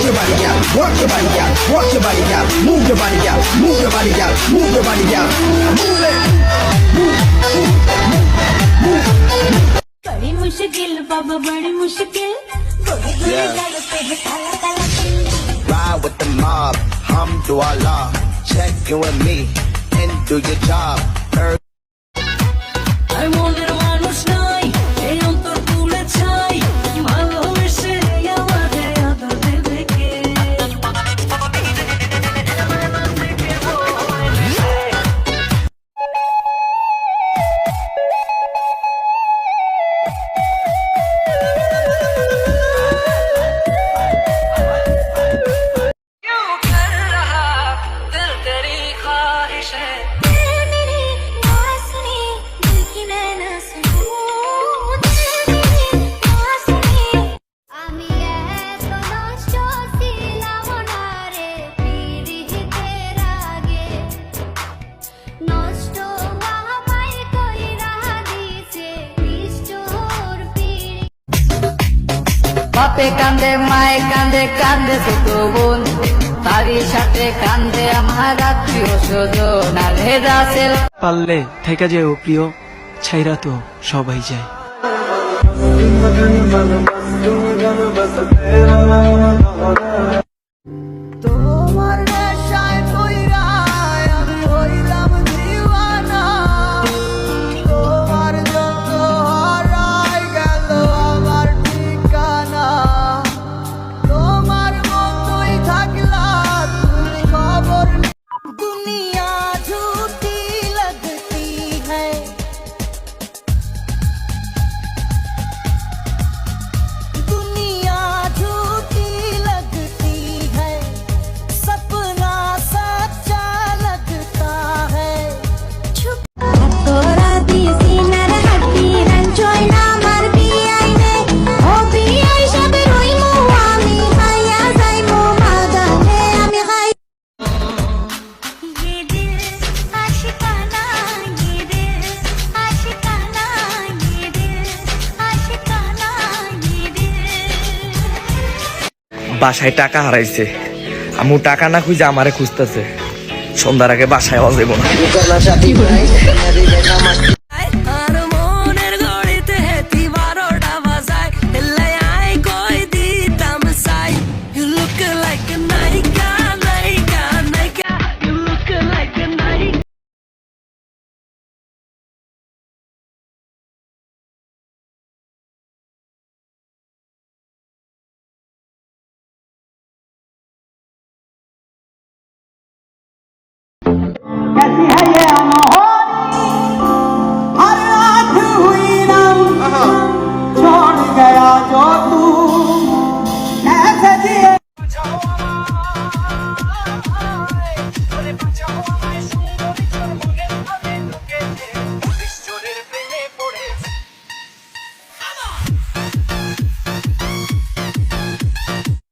your body, girl. Work your body, girl. Work your body, girl. Move your body, girl. Move your body, girl. Move your body, girl. Move it. बड़ी मुश्किल बाबा बड़ी मुश्किल Ride with the mob, hamdulillah. Check in with me and do your job. আর মনের মানুষ নাই এই অন্তর তুলে ছাই ভালোবেসে আমাদের আদর দেবে কে বাপে কান্দে মায়ে কান্দে কান্দে ছোট বোন তারই সাথে কান্দে আমার আত্মীয় স্বজন আর হেদাসেল পারলে থেকে যেও প্রিয় ছাইরা তো সবাই যায় তোমার নেশায় কইরা আমি হইলাম দিওয়ানা তোমার যত হারাই গেল আমার ঠিকানা তোমার মতোই থাকলা তুমি খবর দুনিয়া ঝুঠি लगती है दुनिया झूठी लगती है सपना सच्चा लगता है তোরা দিয়ে সিনার হাড্ডি রাঞ্চয় না মার বিআইনে ও বিআই সবে রইমু আমি খাইয়া যাইমু মাদানে আমি খাই ये दिल आशिकाना ये दिल आशिकाना ये दिल आशिकाना ये दिल বাসায় টাকা হারাইছে আমু টাকা না খুঁজে আমারে খুঁজতেছে সন্ধ্যার আগে বাসায় আওয়াজ দেবো না আর মনের গড়িতে হেতি 12টা বাজায় হেলাই আই কই দিতাম সাই You look like a নায়িকা নায়িকা নায়িকা You look like a নায়িকা कैसी है ये अनहोनी हर रात हुई ना छोड़ गया जो तू